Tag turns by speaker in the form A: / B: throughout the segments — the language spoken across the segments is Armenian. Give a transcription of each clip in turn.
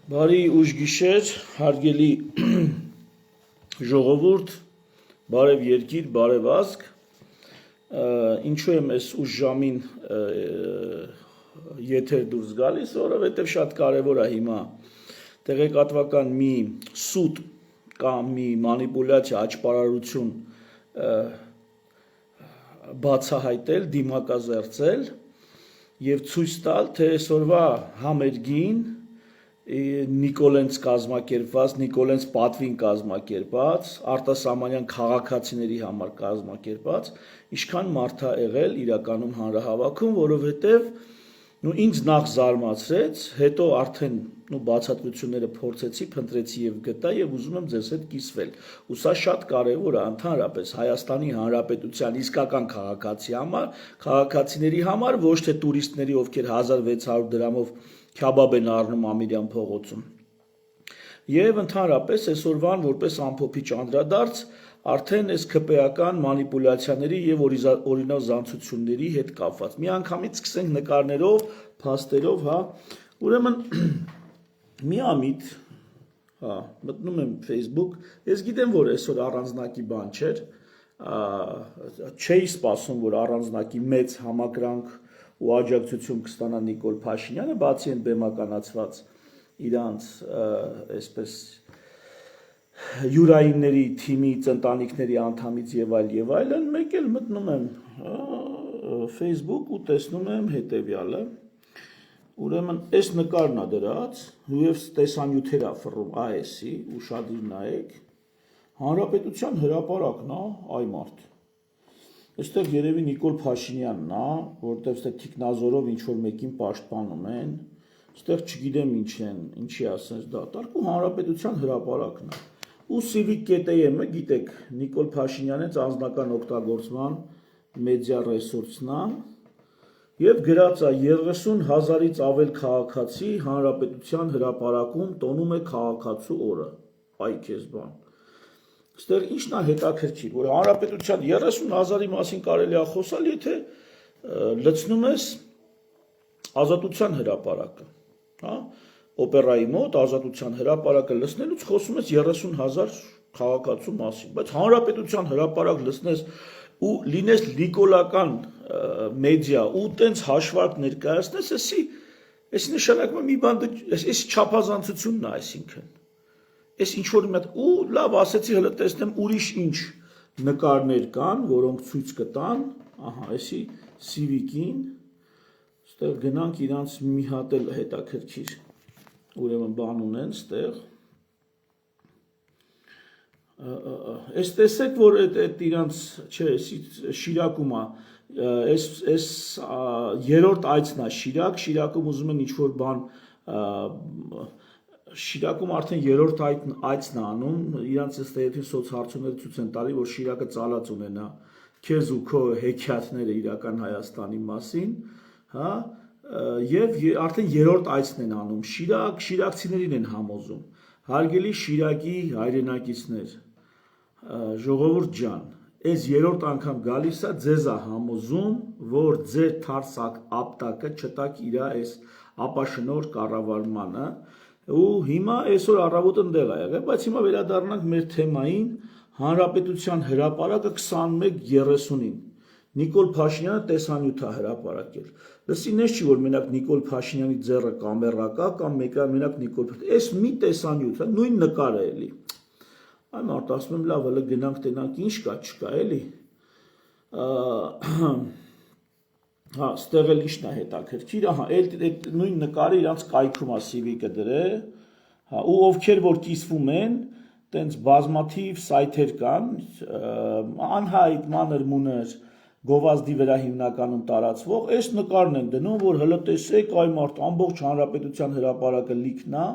A: Բարի ուշ գիշեր, հարգելի ժողովուրդ, բարև երկիր, բարև ազգ, ինչու եմ ես ուշ ժամին եթեր դուրս գալիս, որովհետև շատ կարևոր է հիմա տեղեկատվական մի սուտ կամ մի մանիպուլյացիա, աճպարարություն բացահայտել, դիմակազերծել և ցույց տալ, թե այսօրվա համերգին Նիկոլենց կազմակերպված, Նիկոլենց պատվին կազմակերպած, արտասահմանյան քաղաքացիների համար կազմակերպած, ինչքան մարդ է եղել իրականում հանրահավաքում, որովհետև ինձ նախ զարմացրեց, հետո արդեն բացատրությունները փորձեցի, փնտրեցի և գտա և ուզում եմ ձեզ հետ կիսվել, ու սա շատ կարևոր է ընդհանրապես Հայաստանի Հանրապետության իսկական քաղաքացիների համար, ոչ թե տուրիստների, ովքեր 1600 դրամով քյաբաբ են առնում Ամիրյան փողոցում։ Եվ ընդհանրապես այսօրվան որպես ամփոփիչ անդրադարձ արդեն այս ՔՊ-ական մանիպուլյացիաների և օրինազանցությունների հետ կապված։ Միանգամից սկսենք նկարներով, փաստերով, ուրեմն միամիտ, մտնում եմ Facebook, ես գիտեմ, որ այսօր առանձնակի բան չէր, չէի սպասում, որ առանձնակի մեծ համակրանք ու աջակցություն կստանա Նիկոլ Փաշինյանը, բացի այն բեմականացված իրանց այսպես յուրայինների թիմից, ընտանիքների անդամից եւ այլն, մեկ էլ մտնում եմ Facebook ու տեսնում եմ հետեւյալը, ուրեմն այս նկարն է դրած, հույև տեսանյութեր է ֆռում AS-ի, ուշադիր նայեք, Հանրապետության հրապարակն է, այ մարդ։ Այստեղ երևի Նիկոլ Փաշինյանն է, որտեղ այստեղ թիկնազորով ինչ-որ մեկին պաշտպանում են, այստեղ չգիտեմ ինչի ասենց դատարկ ու Հանրապետության հրապարակն է։ Ու Civic.am-ը, գիտեք, Նիկոլ Փաշինյանից անձնական օգտագործման մեդիա ռեսուրսն է, և գրած է 30,000-ից ավել քաղաքացի Հանրապետության հրապարակում տոնում է քաղաքացու օրը, այ քեզ բան։ Այստեղ ինչն է հետաքրքիր, որ Հանրապետության 30,000-ի մասին կարելի է խոսալ, եթե լցնում ես Ազատության հրապարակը, օպերայի մոտ Ազատության հրապարակը լցնելուց խոսում ես 30,000 քաղաքացու մասին, բայց Հանրապետության հրապարակ լցնես ու լինես նիկոլական մեդիա ու տենց հաշվարկ ներկայացնես, էսի նշանակում է մի բան, էսի չափազանցությունն է, այսինքն, ես ինչ-որ մի հատ, ու լավ ասեցի հլը տեսնեմ ուրիշ ինչ նկարներ կան, որոնք ցույց կտան, ահա, էսի Civic-ին, ստեղ գնանք իրանց մի հատ էլ հետաքրքիր, ուրեմն բան ունեն ստեղ, ես տեսեք, որ այդ իրանց, չէ, Շիրակում է, այս երորդ այցն է Շիրակ, Շիրակում ուզում են ինչ-որ բան, Շիրակում արդեն երորդ այցն է անում, իրանց ստեղեթին սոցհարցումները ցույց են տալի, որ Շիրակը ծալած ունենա քեզ ու քո հեքիաթները իրական Հայաստանի մասին, և արդեն երորդ այցն են անում Շիրակ, շիրակցիներին են համոզում, հարգելի Շիրակի հայրենակիցներ, ժողովուրդ ջան, այս երորդ անգամ գալիս է ձեզ է համոզում, որ ձեր թարս ապտակը չտաք իր այս ապաշնոր կառավարմանը, ու հիմա այսօր առավոտը ընդեղ է եղել, բայց հիմա վերադառնանք մեր թեմային, Հանրապետության հրապարակը 21:30-ին, Նիկոլ Փաշինյանը տեսանյութ է հրապարակել, լսինես չի, որ մենակ Նիկոլ Փաշինյանի ձեռը կամերա կա, կամ մենակ Նիկոլ Փաշինյանը, այս մի տեսանյութ է, նույն նկարը էլի, այ մարդ ասում եմ լավ, հլը գնանք տենանք ինչ կա, չկա էլի, ստեղ էլ ինչն է հետաքրքիր, այդ նույն նկարը իրանց կայքում է Civic-ը դրել, ու ովքեր որ կիսվում են, տենց բազմաթիվ սայթեր կան, անհայտ, մանր-մունր, գովազդի վրա հիմնականում տարածվող, այս նկարն են դնում, որ հլը տեսեք, այ մարդ ամբողջ Հանրապետության հրապարակը լիքն է,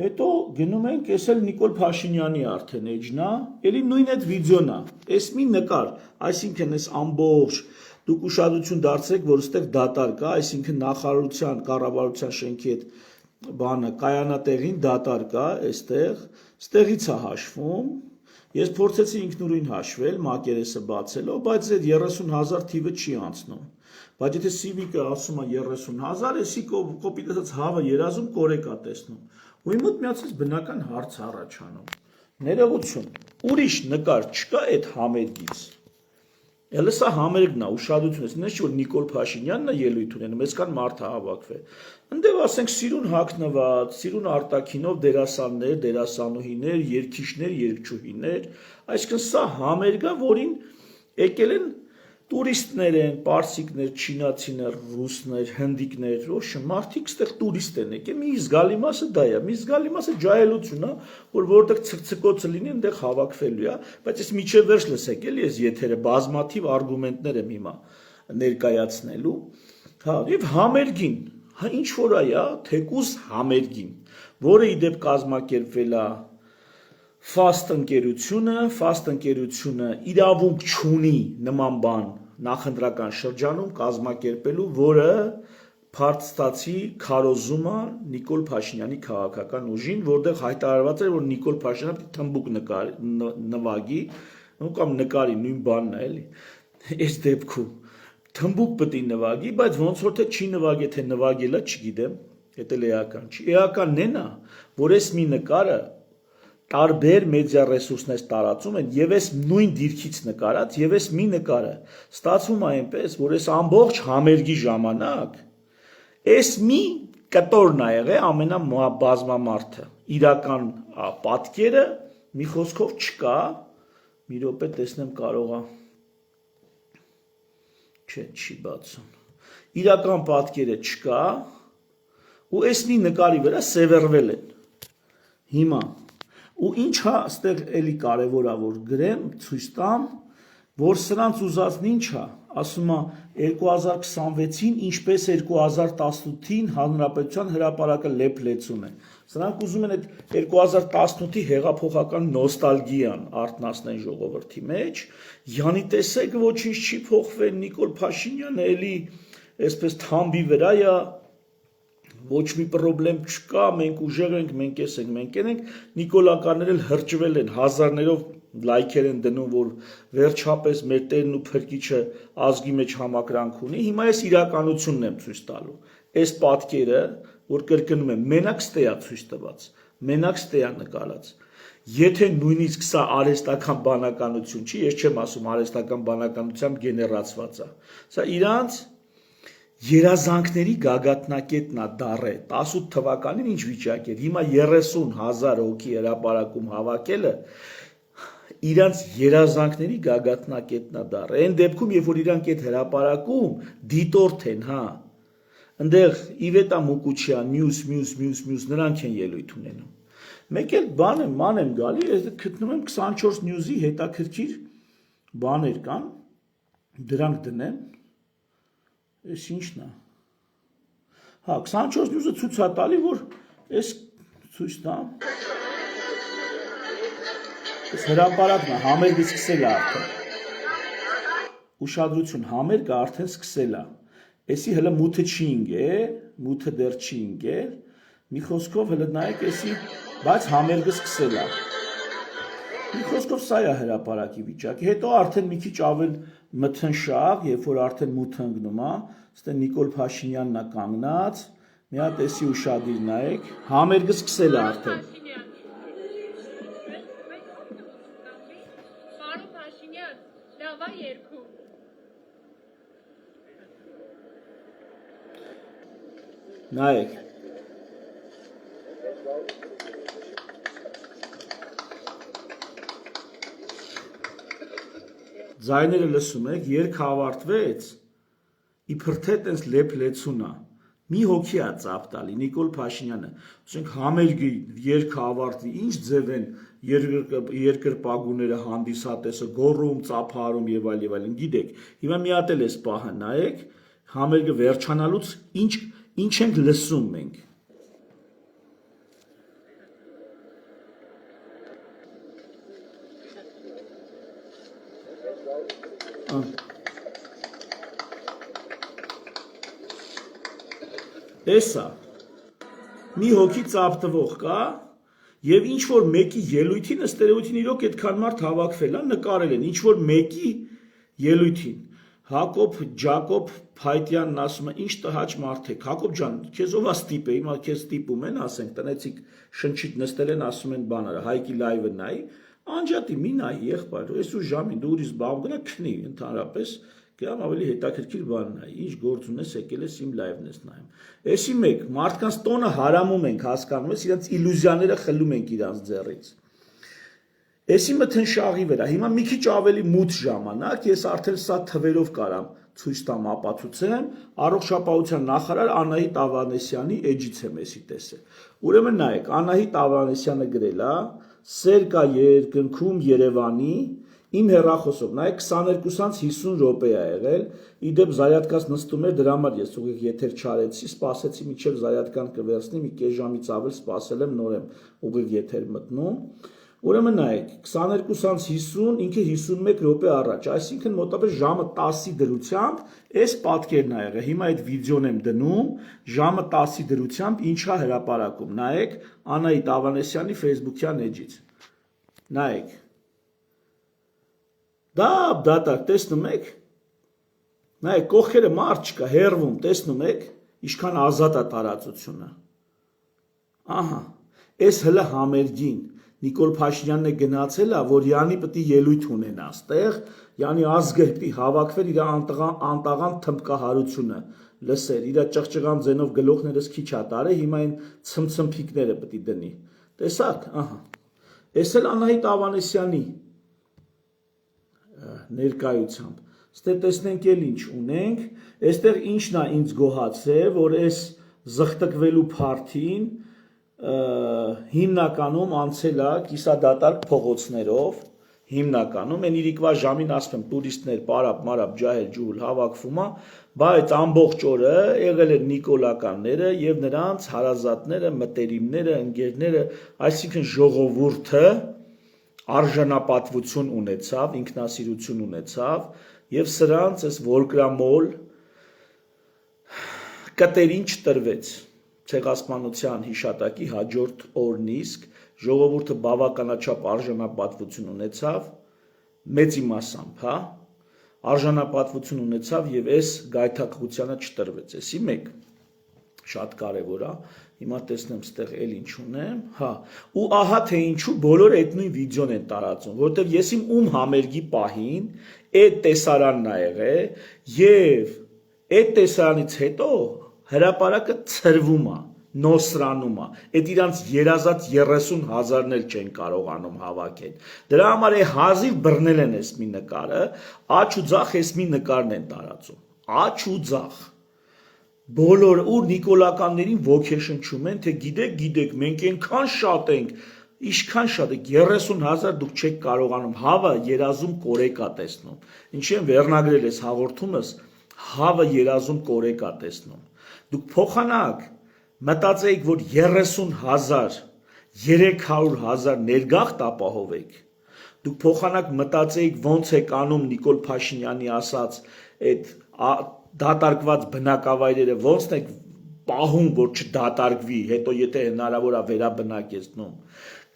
A: հետո գնում ենք, ես էլ Նիկոլ Փաշինյանի արդեն էջն է, էլի նույն այդ վիդեոն է, այս մի նկար, այսինքն այս ամբողջ, դուք ուշադրություն դարձրեք, որ ստեղ դատարկ է, այսինքն նախարարության, կառավարության շենքի այդ բանը, կայանատեղին դատարկ է, այստեղ, ստեղից է հաշվում, ես փորձեցի ինքնուրույն հաշվել, մակերեսը բացելով, բայց այդ 30,000 թիվը չի անցնում, Բայց եթե Civic-ը ասում է 30,000, էսի կոպիտ ասած հավը երազում կորեկ է տեսնում։ Ու իմ մոտ միացած բնական հարց առաջանում։ Ներողություն, ուրիշ նկար չկա այդ համերգից։ Էլ սա համերգն է, ուշադրություն ես, նես որ Նիկոլ Փաշինյանն է ելույթ ունենում, այսքան մարդ է հավաքվել։ Ընդդեմ ասենք սիրուն հագնված, սիրուն արտաքինով դերասաններ, դերասանուհիներ, երգիչներ, երգչուհիներ, այսինքն սա համերգ է, որին եկել են տուրիստներ են, պարսիկներ, չինացիներ, ռուսներ, հնդիկներ, ոչինչ, մարդիկ ստեղ տուրիստ են եկել, մի զգալի մասը դա է, մի զգալի մասը ջահելություն է, որ որտեղ ցկցկոցը լինի, այնտեղ հավաքվելու է, բայց ես միջև վերջ լսեք, էլի ես եթերը բազմաթիվ արգումենտներ եմ հիմա ներկայացնելու, հա, եւ համերգին, հա ինչ որ է, թեկուզ համերգին, որը իդեպ կազմակերպվել է Fast ընկերությունը իրավունք չունի նման բան նախընտրական շրջանում կազմակերպելու, որը փարտ քարոզում է Նիկոլ Փաշինյանի քաղաքական ուժին, որտեղ հայտարարված է, որ Նիկոլ Փաշինյանը պետք է թմբուկ նվագի, կամ նկարի նույն բանն է, էլի։ Այս դեպքում թմբուկ պետք է նվագի, բայց ոնց որ թե չի նվագի, թե նվագել է, չգիտեմ, դա էլ էական չի։ Էականն է նա, որ այս մի նկարը տարբեր մեդիա ռեսուրսներ տարածում են եւ այս նույն դիրքից նկարած եւ այս մի նկարը ստացվում է այնպես, որ այս ամբողջ համերգի ժամանակ այս մի կտորն ա եղել ամենաբազմամարդը իրական պատկերը մի խոսքով չկա, մի րոպե տեսնեմ կարող է չի բացում իրական պատկերը չկա ու այս մի նկարի վրա սևեռվել են հիմա ու ինչա ստեղ էլի կարևոր է որ գրեմ ցույց տամ որ սրանց ուզածն ինչա ասում է 2026-ին ինչպես 2018-ին հանրապետության հրապարակը լեփլեցուն է սրանք ուզում են այդ 2018-ի հեղափոխական նոստալգիան արտնասնեն ժողովրդի մեջ յանի տեսեք ոչինչ չի փոխվել Նիկոլ Փաշինյանը էլի այսպես թամբի վրա է ոչ մի պրոբլեմ չկա, մենք ուժեղ ենք, մենք էս ենք, մենք ենք, նիկոլականներ էլ հրճվել են, հազարներով լայքեր են դնում, որ վերջապես մեր տերն ու փրկիչը ազգի մեջ համակրանք ունի, հիմա ես իրականությունն եմ ցույց տալու, այս պատկերը, որ կրկնում եմ, մենակ ստեյա ցույց տված, մենակ ստեյա նկարած, եթե նույնիսկ սա արհեստական բանականություն չի, ես չեմ ասում արհեստական բանականությամբ գեներացված է, սա իրանց երազանքների գագաթնակետն է դառը 18 թվականին ինչ վիճակ էր հիմա 30,000 հոգի հրապարակում հավաքելը իրանց երազանքների գագաթնակետն է դառը այն դեպքում երբ որ իրանք այդ հրապարակում դիտորդ են հա այնտեղ Իվետա Մուկուչյան մյուս նրանք են ելույթ ունենում մեկ էլ ման եմ գալի ես գտնում եմ 24 նյուզի հետաքրքիր բաներ կան դրանք դնեմ Այս ինչն է։ Հա, 24 նյուզը ցույց է տալի, որ այս ցույց տամ։ Այս հրապարակն է, համերգը սկսել է արդեն։ Ուշադրություն, համերգը արդեն սկսել է։ Էսի հələ մութը չի ընկել, մութը դեռ չի ընկել։ Մի խոսքով հələ նայեք էսի, բայց համերգը սկսել է։ Մի խոսքով սա է հրապարակի վիճակը, հետո արդեն մի քիչ ավել մթնշաղ, երբ որ արդեն մութը ընկնում է, ստե Նիկոլ Փաշինյանն է կանգնած, մի հատ էսի ուշադիր նայեք, համերգը սկսել է արդեն։
B: Պարոն Փաշինյան, լավ է երգում։
A: Նայեք։ Ձայները լսում եք, երգ ավարտվեց, իբր թե տենց լեփլեցուն է, մի հոգի է ծափ տալի, Նիկոլ Փաշինյանը, ասենք համերգի երգը ավարտվի, ինչ ձև են երկրպագուները հանդիսատեսը, գոռում, ծափարում եւ այլն, գիտեք, հիմա մի հատ էլ էս պահը նայեք, համերգը վերջանալուց ինչ ենք լսում մենք։ Տեսա, մի հոգի ծափտվող կա, և ինչ-որ մեկի ելույթին, ըստ երևույթին իրոք այդքան մարդ հավաքվել է, նկարել են, ինչ-որ մեկի ելույթին, Հակոբ Ջակոբ Փայտյանն ասում է ինչ տհաճ մարդ եք Հակոբ ջան քեզ ով է ստիպե հիմա քեզ ստիպում են ասենք տնեցիկ շնչիտ նստել են ասում են բաները Հայկի լայվը նայի անջատի մի նայի եղբայր այսօր ժամին դու ուրիշ բան գնա քնի ընդհանրապես գամ ավելի հետաքրքիր բան նայի ինչ գործ ունես եկել ես իմ լայվն ես նայում էսի մեկ մարդկանց տոնը հարամում ենք հասկանում ես իրենց իլյուզիաները խլում ենք իրանց ձեռից Էսի մթնշաղի վրա, հիմա մի քիչ ավելի մութ ժամանակ, ես արդեն սա թվերով կարամ ցույց տամ ապացուցեմ, առողջապահության նախարար Անահիտ Ավանեսյանի էջից եմ էսի տեսել։ Ուրեմն նայեք, Անահիտ Ավանեսյանը գրել է, սեր կա երկնքում Երևանի, իմ հեռախոսով, նայեք 22:50 րոպե է եղել, իդեպ Զարյադկաս նստում էր, դրա համար ես ուղիղ եթեր չարեցի, սպասեցի մինչև Զարյադկան կվերցնի, մի կես ժամից ավել սպասել եմ, նոր եմ ուղիղ եթեր մտնում։ Ուրեմն նայեք 22:50 ինքը 51 րոպե առաջ, այսինքն մոտավորապես ժամը 10-ի դրությամբ այս պատկերն ա եղել։ Հիմա այդ վիդեոն եմ դնում, ժամը 10-ի դրությամբ ինչա հրապարակում։ Նայեք Անահիտ Ավանեսյանի Facebook-յան էջից։ Նայեք։ Դատարկ տեսնում եք։ Նայեք կողքերը մարդ չկա, հեռվում, տեսնում եք, ինչքան ազատ է տարածությունը։ Ահա, այս հլը համերգին Նիկոլ Փաշինյանն է գնացել, որ Յանի պետք է ելույթ ունենա այստեղ, Յանի ազգը պետք է հավաքվեր իր անտաղան թմբկահարությունը լսեր, իր ճղճղան ձենով գլուխներս քիչ ա տարել, հիմա այն ցմցմփիկները պետք է դնի։ Տեսակ, ահա։ Էս էլ Անահիտ Ավանեսյանի ներկայությամբ։ Ստե տեսնենք էլ ինչ ունենք, այստեղ ինչն է ինձ գոհացել, որ այս զղտկվելու փարթին հիմնականում անցել է կիսադատարկ փողոցներով, հիմնականում, են իրիկվա ժամին ասում եմ տուրիստներ պարապ, մարապ, ջահել, ջուհուլ հավաքվում է, բայց ամբողջ օրը եղել են նիկոլականները և նրանց հարազատները, մտերիմները, ընկերները, այսինքն ժողովուրդը արժանապատվություն ունեցավ, ինքնասիրություն ունեցավ և սրանց այս որկրամոլ կտերին չտրվեց ցեղասպանության հիշատակի հաջորդ օրն իսկ ժողովուրդը բավականաչափ արժանապատվություն ունեցավ, մեծի մասամբ, հա, արժանապատվություն ունեցավ և այս գայթակղությանը չտրվեց, էսի մեկ, շատ կարևոր է, հիմա տեսնեմ ստեղ էլ ինչ ունեմ, հա, ու ահա թե ինչու բոլոր այդ նույն վիդեոն են տարածում, որովհետև ես իմ համերգի պահին այդ տեսարանն ա եղել և այդ տեսարանից հետո հրապարակը ցրվում է, նոսրանում է, այդ իրանց երազած 30,000-ն էլ չեն կարողանում հավաքել, դրա համար է հազիվ բռնել են այս մի նկարը, աչ ու ձախ այս մի նկարն են տարածում, աչ ու ձախ, բոլոր ու նիկոլականներին ոգեշնչում են, թե գիտեք, մենք այնքան շատ ենք, ինչքան շատ եք, 30,000 դուք չեք կարողանում, հավը երազում կորեկ ա տեսնում, ինչի եմ վերնագրել ես հաղորդումս, հավը երազում կորեկ ա տեսնում, դուք փոխանակ, մտածեիք, որ 30,000, 300,000 ներգաղթ ապահովեք, դուք փոխանակ մտածեիք ոնց եք անում Նիկոլ Փաշինյանի ասած այդ դատարկված բնակավայրերը ոնց եք պահում, որ չդատարկվի, հետո եթե հնարավոր է վերաբնակեցնում,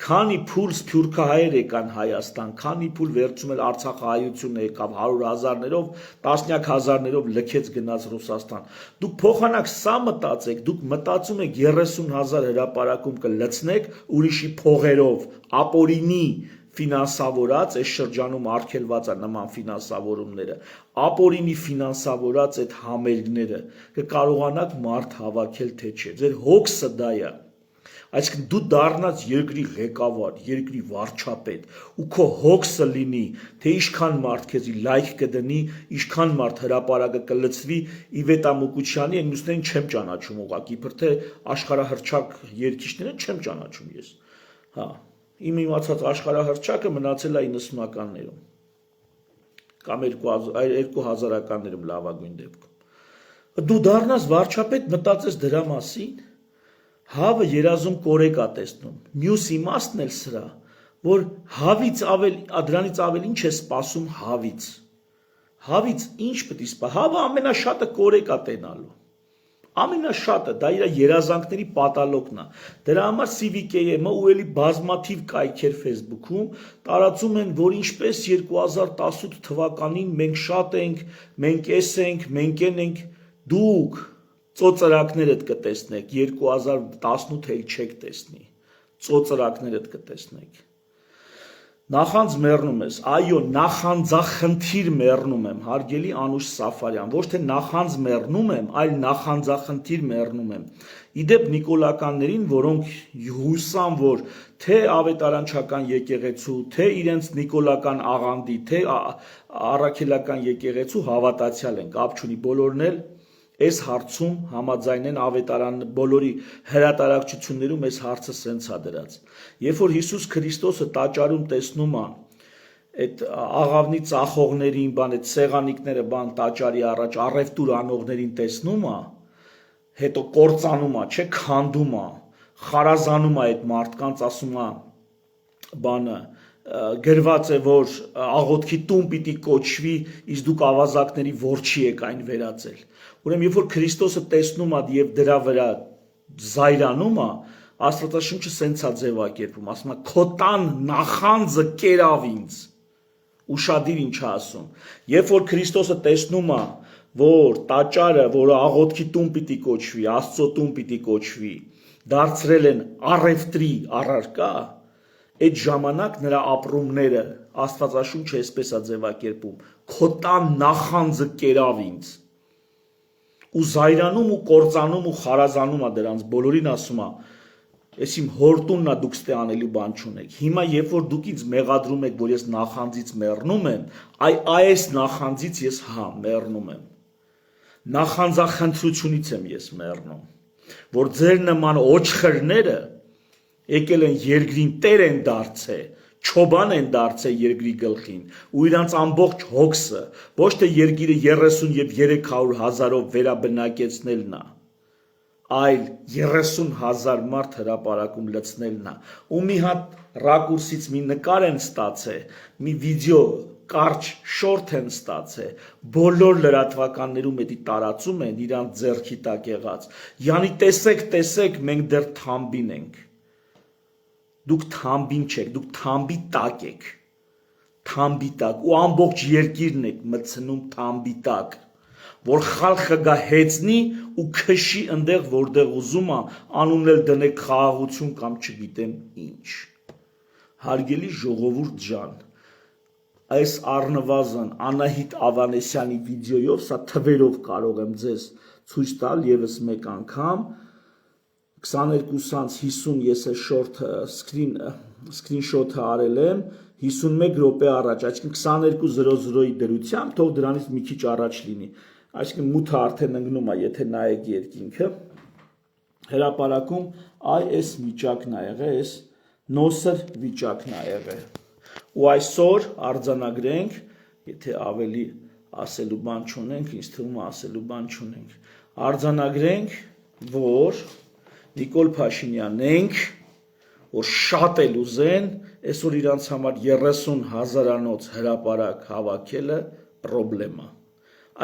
A: քանի փուլ սփյուռքահայեր եկան Հայաստան, քանի փուլ վերջում էլ Արցախահայությունը եկավ 100,000-ներով, տասնյակ հազարներով լքեց գնաց Ռուսաստան, դուք փոխանակ սա մտածեք, դուք մտածում եք 30,000 հրապարակում կլցնեք ուրիշի փողերով, ապօրինի ֆինանսավորած, այս շրջանում արգելված է նման ֆինանսավորումները, ապօրինի ֆինանսավորած այդ համերգները, կկարողանաք մարդ հավաքել թե չէ, ձեր հոգսը դա է, այսինքն դու դառնաս երկրի ղեկավար, երկրի վարչապետ, ու քո հոգսը լինի, թե ինչքան մարդ քեզի լայք կդնի, ինչքան մարդ հրապարակը կլցվի, Իվետ Ամուկուչյանի այն մյուսներին չեմ ճանաչում ուղղակի, իբր թե աշխարհահռչակ երգիչները չեմ ճանաչում ես, հա Իմ իմացած աշխարհահռչակը մնացել է 90-ականներում կամ 2000-ականներում լավագույն դեպքում։ Դու դառնաս վարչապետ, մտածես դրա մասին, հավը երազում կորեկ ա տեսնում։ Մյուս իմաստն էլ սրա, որ հավից ավել, դրանից ավել ինչ է սպասում հավից։ Հավից ինչ պետք է սպասի։ Հավը ամենաշատը կորեկ ա տենալու։ Ամենաշատը դա իր երազանքների պատալոգն է։ Դրա համար CVKM-ը ու էլի բազմաթիվ կայքեր Facebook-ում տարածում են, որ ինչպես 2018 թվականին մենք շատ ենք, մենք էս ենք, մենք են ենք, դուք ծոծրակներդ կտեսնեք, 2018 էլ չեք տեսնի, ծոծրակներդ կտեսնեք։ Նախանձ մեռնում ես, այո, նախանձախնդիր մեռնում եմ, հարգելի Անուշ Սաֆարյան, ոչ թե նախանձ մեռնում եմ, այլ նախանձախնդիր մեռնում եմ։ Իդեպ նիկոլականներին, որոնք հուսան, որ թե ավետարանչական եկեղեցու, թե իրենց նիկոլական աղանդի, թե առաքելական եկեղեցու հավատացյալ են, կապ չունի, բոլորն էլ այս հարցում համաձայն են ավետարան բոլորի հրատարակչություններում այս հարցը սենց է դրած։ Երբ որ Հիսուս Քրիստոսը տաճարում տեսնում է այդ աղավնի ծախողներին, բան այդ սեղանիկները, բան տաճարի առաջ առևտուր անողներին տեսնում է, հետո կործանում է, չէ, քանդում է, խարազանում է այդ մարդկանց, ասում է բանը գրված է, որ աղոթքի տուն պիտի կոչվի, իսկ դուք ավազակների որջի եք այն վերածել։ Ուրեմն երբ որ Քրիստոսը տեսնում է եւ դրա վրա զայրանում է, Աստվածաշունչը սենց է ձևակերպում, ասում է քո տան նախանձը կերավ ինձ։ Ուշադիր ինչ է ասում։ Երբ որ Քրիստոսը տեսնում է, որ տաճարը, որը աղոթքի տուն պիտի կոչվի, Աստծո տուն պիտի կոչվի, դարձրել են առևտրի առարկա, այդ ժամանակ նրա ապրումները Աստվածաշունչը այսպես է ձևակերպում. քո տան նախանձը կերավ ինձ։ Ու զայրանում ու կործանում ու խարազանում է դրանց բոլորին, ասում է, ես իմ հորտունն է, դուք ստե անելու բան չունեք։ Հիմա երբ որ դուք ինձ մեղադրում եք, որ ես նախանձից մեռնում եմ, այս նախանձից ես մեռնում եմ։ Նախանձախնդրությունից եմ ես մեռնում, որ ձեր նման օջխրները եկել են երկրին տեր են դարձել, չոբան են դարձել երկրի գլխին ու իրանց ամբողջ հոգսը ոչ թե երկիրը 30 եւ 300 հազարով վերաբնակեցնելն է, այլ 30,000 մարդ հրապարակում լցնելն է։ Ու մի հատ ռակուրսից մի նկար են ստացել, մի վիդեո կարճ շորթ են ստացել, բոլոր լրատվականներում էդի տարածում են իրանց ձեռքի տակ եղած։ Յանի տեսեք, մենք դեռ թամբին ենք։ Դուք թամբին չեք, դուք թամբի տակ եք, թամբի տակ, ու ամբողջ երկիրն եք մտցնում թամբի տակ, որ խալխը գա հեծնի ու քշի ընդեղ, որտեղ ուզում է, անունել դնեք խաղաղություն կամ չգիտեմ ինչ։ Հարգելի ժողովուրդ ջան, այս առնվազն Անահիտ Ավանեսյանի վիդեոյով, սա թվերով կարող եմ ձեզ ցույց տալ եւս մեկ անգամ, 22:50 ես է շորթ սկրինշոթը արել եմ 51 րոպե առաջ, այսինքն 22:00-ի դրությամբ, թող դրանից մի քիչ առաջ լինի, այսինքն մութը արդեն ընկնում է, եթե նայեք երկինքը, հրապարակում այս վիճակն է եղել, այս նոսր վիճակն է եղել։ Ու այսօր արձանագրենք, եթե ավելի ասելու բան չունենք, ինձ թվում է ասելու բան չունենք, արձանագրենք, որ Նիկոլ Փաշինյանենք, որ շատ էլ ուզեն, այսօր իրանց համար 30,000-անոց հրապարակ հավաքելը պրոբլեմա։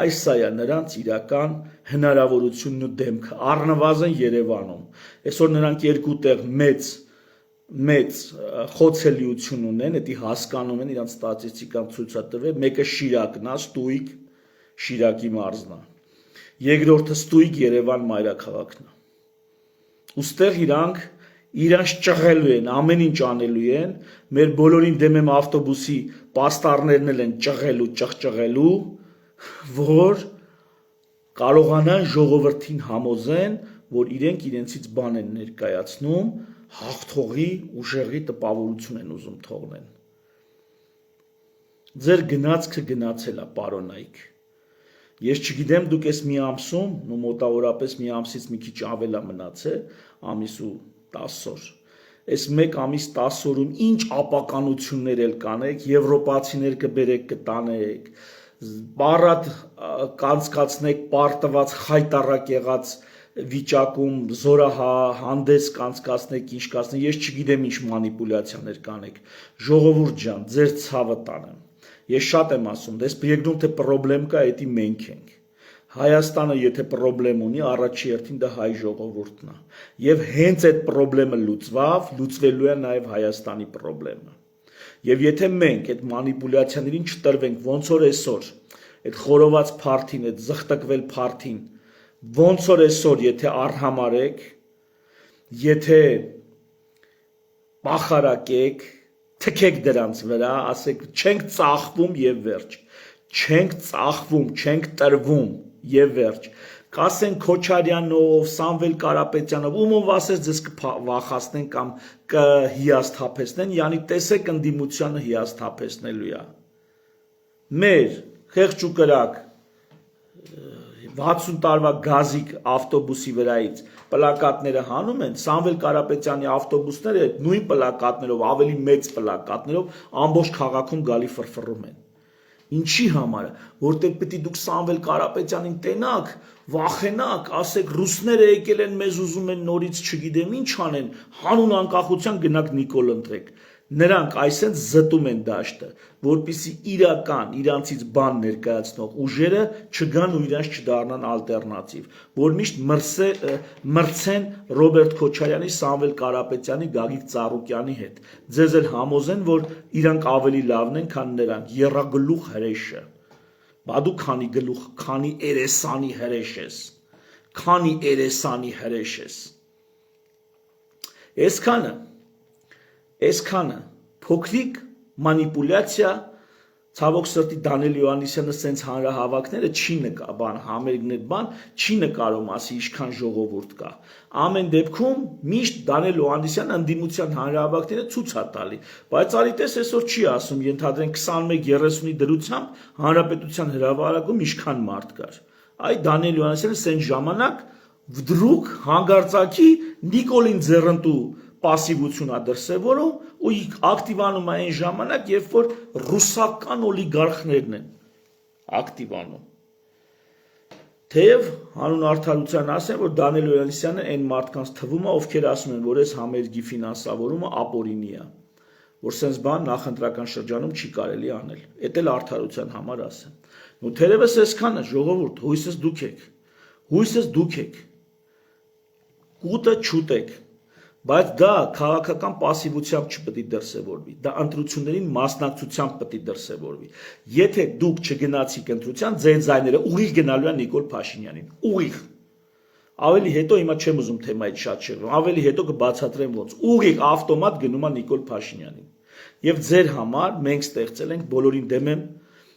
A: Այս սա է նրանց իրական հնարավորությունն ու դեմքը, առնվազն Երևանում։ Այսօր նրանք երկու տեղ մեծ խոցելիություն ունեն, դա հասկանում են, իրանց ստատիստիկան ցույց է տվել, մեկը Շիրակն է, Ստույգ, Շիրակի մարզն է։ Երկրորդը Ստույգ Երևան մայրաքաղաքն է։ Ուստեղ իրանց ճղելու են, ամեն ինչ անելու են, մեր բոլորին դեմ եմ ավտոբուսի պաստառներն էլ են ճղելու, որ կարողանան ժողովրդին համոզեն, որ իրենք իրենցից բան են ներկայացնում, հաղթողի ուժեղի տպավորություն են ուզում թողնեն։ Ձեր գնացքը գնացել է, պարոնայք։ Ես չգիտեմ, դուք այս մի ամսում, ու մոտավորապես մի ամսից մի քիչ ավել է մնացել, ամիս ու 10 օր։ Այս մեկ ամիս 10 օրում ինչ ապականություններ էլ կանեք, եվրոպացիներ կբերեք, կտանեք, պարատ կանցկացնեք, պարտված խայտառակ եղած վիճակում զորահանդես կանցկացնեք, ինչ կացնեք, ես չգիտեմ ինչ մանիպուլյացիաներ կանեք։ Ժողովուրդ ջան, ձեր ցավը տանեմ։ Ես շատ եմ ասում, դες երկնում թե պրոբլեմ կա, էդի մենք ենք։ Հայաստանը եթե պրոբլեմ ունի, առաջի հերթին դա հայ ժողովուրդն է։ Եվ հենց այդ պրոբլեմը լուծվելու է նաև Հայաստանի պրոբլեմը։ Եվ եթե մենք այդ մանիպուլյացիաներին չտրվենք, ոնց որ այսօր, այդ խորոված փարթին, այդ զղտկվել փարթին, ոնց որ այսօր եթե արհամարեք, եթե պախարակեք, թքեք դրանց վրա, ասեք չենք ծախվում եւ վերջ, չենք ծախվում, չենք տրվում եւ վերջ, կասեն Քոչարյանով, Սամվել Կարապետյանով, ում ասես ձեզ կվախացնեն կամ կհիասթափեցնեն, յանի տեսեք ընդդիմությանը հիասթափեցնելու է։ Մեր խեղճ ու կրակ 60 տարվա գազիկ ավտոբուսի վրայից պլակատները հանում են, Սամվել Կարապետյանի ավտոբուսները նույն պլակատներով, ավելի մեծ պլակատներով ամբողջ քաղաքում գալի ֆրֆռում են։ Ինչի համար, որտեղ պետք է դուք Սամվել Կարապետյանին տենաք, վախենաք, ասեք ռուսները եկել են մեզ ուզում են նորից չգիտեմ ինչ անեն, հանուն անկախության գնաք Նիկոլ ընտրեք։ Նրանք այսպես զտում են դաշտը, որպեսզի իրական իրանցից բան ներկայացնող ուժերը չգան ու իրանց չդառնան ալտերնատիվ, որ միշտ մրցեն Ռոբերտ Քոչարյանի, Սամվել Կարապետյանի, Գագիկ Ծառուկյանի հետ։ Ձեզ էլ համոզեն, որ իրանք ավելի լավն են, քան նրանք, եռագլուխ հրեշը։ Բա դու քանի երեսանի հրեշ ես, քանի երեսանի հրեշ ես։ Այսքանը փոքրիկ մանիպուլյացիա, ցավոք սրտի Դանիել Հովհաննիսյանը սենց հանրահավաքները չի համերգներ չի նկարում, ասի ինչքան ժողովուրդ կա։ Ամեն դեպքում միշտ Դանիել Հովհաննիսյանը ընդդիմության հանրահավաքները ցույց է տալի, բայց արիտես այսօր չի ասում, ենթադրենք 21-30-ի դրությամբ հանրապետության հրապարակում ինչքան մարդ կար։ Այ Դանիել Հովհաննիսյանը սենց ժամանակ վդրուկ հանգարցակի Նիկոլին ձեռնտու պասիվություն է դրսևորում ու ակտիվանում է այն ժամանակ, երբ որ ռուսական օլիգարխներն են ակտիվանում։ Թեև հանուն արդարության ասեմ, որ Դանիել Հովհաննիսյանը այն մարդկանց թվում է, ովքեր ասում են, որ այս համերգի ֆինանսավորումը ապօրինի է, որ սենց բան նախընտրական շրջանում չի կարելի անել։ Էդ էլ արդարության համար ասեմ։ Ու թերևս այսքանը ժողովուրդ, հույսս դուք եք։ Կուտը չուտեք, բայց դա քաղաքական պասիվությամբ չպետք է դրսևորվի, դա ընտրություններին մասնակցությամբ պետք է դրսևորվի։ Եթե դուք չգնացիք ընտրության, ձեր ձայները ուղիղ գնալու են Նիկոլ Փաշինյանին, ուղիղ։ Ավելի հետո հիմա չեմ ուզում թեմայից շատ շեղեմ, ավելի հետո կբացատրեմ ոնց։ Ուղիղ ավտոմատ գնում է Նիկոլ Փաշինյանին։ Եվ ձեր համար մենք ստեղծել ենք բոլորին դեմ եմ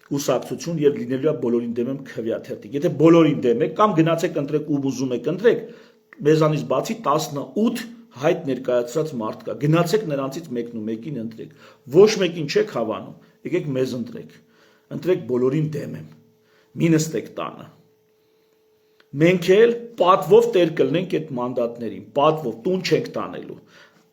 A: կուսակցություն եւ լինելու է բոլորին դեմ եմ քվեաթերթիկ։ Եթե բոլորին դեմ եք կամ գնացեք ընտրեք ու ուզում եք ընտրեք, մեզանից բացի 18 հայտ ներկայացրած մարդ կա, գնացեք նրանցից մեկն ու մեկին ընտրեք, ոչ մեկին չեք հավանում, եկեք մեզ ընտրեք բոլորին դեմ եմ, մի նստեք տանը, մենք էլ պատվով տեր կլնենք այդ մանդատներին, պատվով, տուն չենք տանելու,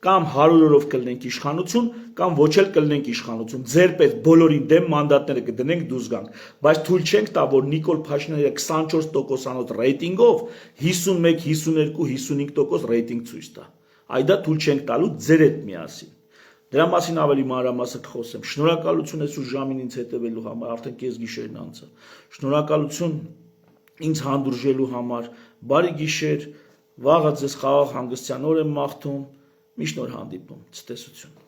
A: կամ 100-օրով կլնենք իշխանություն, կամ ոչ էլ կլնենք իշխանություն, ձեր պես բոլորին դեմ մանդատները կդնենք դուրս գանք, բայց թույլ չենք տա, որ Նիկոլ Փաշինյանը 24%-անոց ռեյտինգով 51, 52, 55% ռեյտինգ ցույց տա։ Այ դա թույլ չենք տալու ձեր հետ միասին։ Դրա մասին ավելի մանրամասն կխոսեմ։ Շնորհակալություն այսօր ժամին ինձ հետևելու համար, արդեն կես գիշերն անց է։ Շնորհակալություն ինձ հանդուրժելու համար։ Բարի գիշեր, վաղը ձեզ խաղաղ հանգստյան օր եմ մաղթում։ Միշտ նոր հանդիպում, ցտեսություն։